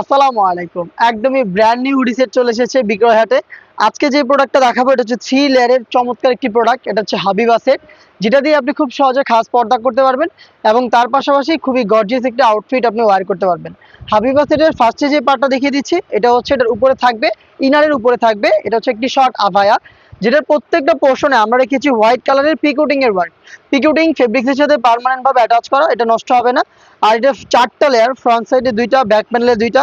আসসালামু আলাইকুম। একদমই ব্র্যান্ড নিউ হুডি সেট চলে এসেছে বিক্রয় হাটে। আজকে যে প্রোডাক্টটা দেখাবো এটা হচ্ছে 3 লেয়ারের চমৎকার একটি প্রোডাক্ট। এটা হচ্ছে হাবিবা সেট। যেটা দিয়ে আপনি খুব সহজে খাস পর্দা করতে পারবেন এবং তার পাশাপাশি খুবই গর্জিয়াস একটা আউটফিট আপনি ওয়্যার করতে পারবেন। হাবিবা সেটের ফার্স্টে যে পার্টটা দেখিয়ে দিচ্ছি এটা হচ্ছে এটার উপরে থাকবে, ইনারের উপরে থাকবে। এটা হচ্ছে একটি শর্ট আভায়া, যেটার প্রত্যেকটা পোর্শনে আমরা রেখেছি হোয়াইট কালারের পিকোটিং এর ওয়ার্ক। পিকোটিং ফেব্রিক্সের সাথে পার্মানেন্ট ভাবে অ্যাটাচ করা, এটা নষ্ট হবে না। আর এটা 4টা লেয়ার, ফ্রন্ট সাইডে 2টা, ব্যাক প্যানেলে 2টা।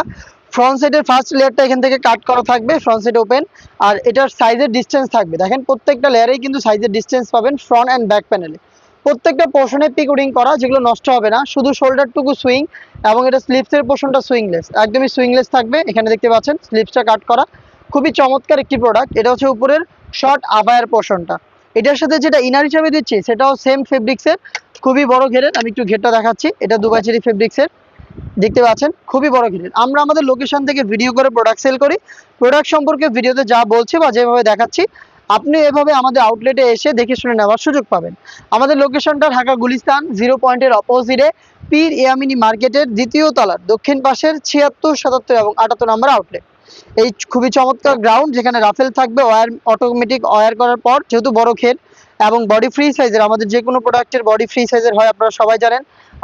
ফ্রন্ট সাইডের ফার্স্ট লেয়ারটা এখান থেকে কাট করা থাকবে, ফ্রন্ট সাইড ওপেন। আর এটার সাইজের ডিসটেন্স থাকবে, দেখেন প্রত্যেকটা লেয়ারেই কিন্তু সাইজের ডিসটেন্স পাবেন ফ্রন্ট অ্যান্ড ব্যাক প্যানেলে। প্রত্যেকটা পোর্শনে পিকোডিং করা, যেগুলো নষ্ট হবে না, শুধু শোল্ডারটুকু সুইং। এবং এটা স্লিপসের পোর্শনটা সুইংলেস, একদমই সুইংলেস থাকবে। এখানে দেখতে পাচ্ছেন স্লিপসটা কাট করা, খুবই চমৎকার একটি প্রোডাক্ট। এটা হচ্ছে উপরের শর্ট আভায়ার পোর্শনটা। এটার সাথে যেটা ইনার হিসাবে দিচ্ছি সেটাও সেম ফেব্রিক্সের, খুবই বড় ঘেরের। আমি একটু ঘেরটা দেখাচ্ছি, এটা দুবাই চেরি ফেব্রিক্সের, দেখতে পাচ্ছেন খুবই বড় ঘেরের। আমরা আমাদের লোকেশন থেকে ভিডিও করে প্রোডাক্ট সেল করি। প্রোডাক্ট সম্পর্কে ভিডিওতে যা বলছি বা যেভাবে দেখাচ্ছি আপনি এভাবে আমাদের আউটলেটে এসে দেখে শুনে নেওয়ার সুযোগ পাবেন। আমাদের লোকেশনটা ঢাকা গুলিস্তান 0 পয়েন্টের অপোজিটে পীর ইয়ামিনী মার্কেটের দ্বিতীয় তলার দক্ষিণ পাশের 76, 77 এবং 78 নম্বর আউটলেট। এই খুবই চমৎকার গ্রাউন্ড, যেখানে রাফেল থাকবে ওয়্যার, অটোমেটিক ওয়্যার করার পর, যেহেতু বড় ক্ষেত এবং বডি ফ্রি সাইজের। আমাদের যে কোনো প্রোডাক্টের বডি ফ্রি সাইজের হয়, আপনারা সবাই জানেন।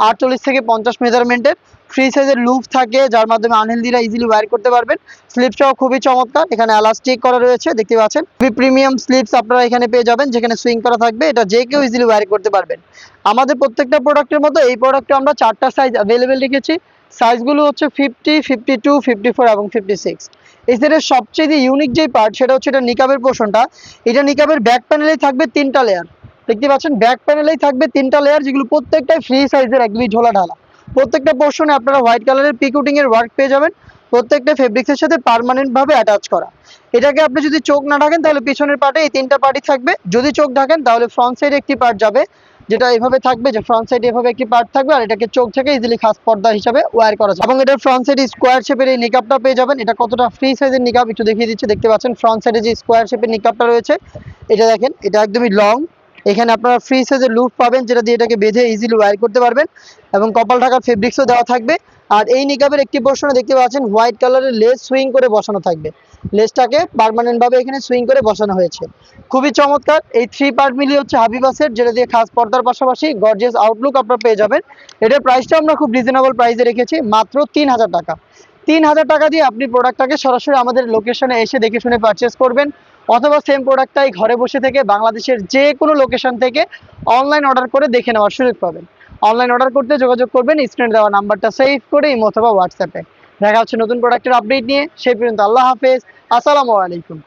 48 থেকে 50 মেজারমেন্টের ফ্রি সাইজের লুপ থাকে, যার মাধ্যমে আনহেলদিরা ইজিলি ওয়্যার করতে পারবেন। স্লিপসটাও খুবই চমৎকার, এখানে এলাস্টিক করা রয়েছে, দেখতে পাচ্ছেন খুবই প্রিমিয়াম স্লিপস আপনারা এখানে পেয়ে যাবেন, যেখানে সুইং করা থাকবে। এটা যে কেউ ইজিলি ওয়্যার করতে পারবেন। আমাদের প্রত্যেকটা প্রোডাক্টের মতো এই প্রোডাক্টে আমরা 4টা সাইজ অ্যাভেলেবেল রেখেছি। সাইজগুলো হচ্ছে 50, 52, 54 এবং 56। এই সেটের সবচেয়ে ইউনিক যে পার্ট সেটা হচ্ছে এটা নিকাবের পোর্শনটা। এটা নিকাবের ব্যাক প্যানেলেই থাকবে 3টা লেয়ার, দেখতে পাচ্ছেন ব্যাক প্যানেলেই থাকবে 3টা লেয়ার, যেগুলো প্রত্যেকটাই ফ্রি সাইজের, একদমই ঝোলা ঢালা। প্রত্যেকটা পোর্শনে আপনারা হোয়াইট কালারের পিকোটিং এর ওয়ার্ক পেয়ে যাবেন, প্রত্যেকটা ফেব্রিক্সের সাথে পার্মানেন্ট ভাবে অ্যাটাচ করা। এটাকে আপনি যদি চোখ না ঢাকেন তাহলে পিছনের পার্টে এই 3টা পার্টই থাকবে। যদি চোখ ঢাকেন তাহলে ফ্রন্ট সাইডে একটি পার্ট যাবে, যেটা এভাবে থাকবে, যে ফ্রন্ট সাইডে এভাবে একটি পার্ট থাকবে। আর এটাকে চোখ থেকে ইজিলি খাস পর্দা হিসাবে ওয়্যার করা যায়। এবং এটার ফ্রন্ট সাইডে স্কোয়ার শেপের এই নিকাবটা পেয়ে যাবেন। এটা কতটা ফ্রি সাইজের নিকাব একটু দেখিয়ে দিচ্ছে, দেখতে পাচ্ছেন ফ্রন্ট সাইডে যে স্কোয়ার শেপের নিকাবটা রয়েছে, এটা দেখেন, এটা একদমই লং। এখানে আপনারা ফ্রি সাইজের লুপ পাবেন, যেটা দিয়ে এটাকে বেঁধে ইজিলি ওয়্যার করতে পারবেন। এবং কপাল ঢাকার ফেব্রিক্সও দেওয়া থাকবে। আর এই নিকাবের একটি পোর্শনে দেখতে পাচ্ছেন হোয়াইট কালারের লেস সুইং করে বসানো থাকবে। লেসটাকে পার্মানেন্ট ভাবে এখানে সুইং করে বসানো হয়েছে, খুবই চমৎকার। এই 3 পার্ট মিলিয়ে হচ্ছে হাবিবা সেট, যেটা দিয়ে খাস পর্দার পাশাপাশি গর্জিয়াস আউটলুক আপনারা পেয়ে যাবেন। এটার প্রাইসটা আমরা খুব রিজনেবল প্রাইসে রেখেছি, মাত্র 3000 টাকা। 3000 টাকা দিয়ে আপনি প্রোডাক্টটাকে সরাসরি আমাদের লোকেশনে এসে দেখে শুনে পারচেস করবেন, অথবা সেম প্রোডাক্টটাই ঘরে বসে থেকে বাংলাদেশের যে কোনো লোকেশন থেকে অনলাইন অর্ডার করে দেখে নেওয়ার সুযোগ পাবেন। অনলাইন অর্ডার করতে যোগাযোগ করবেন স্ক্রিনে দেওয়া নাম্বারটা সেভ করে ইমো অথবা হোয়াটসঅ্যাপে। দেখা হচ্ছে নতুন প্রোডাক্টের আপডেট নিয়ে, সেই পর্যন্ত আল্লাহ হাফেজ, আসসালামু আলাইকুম।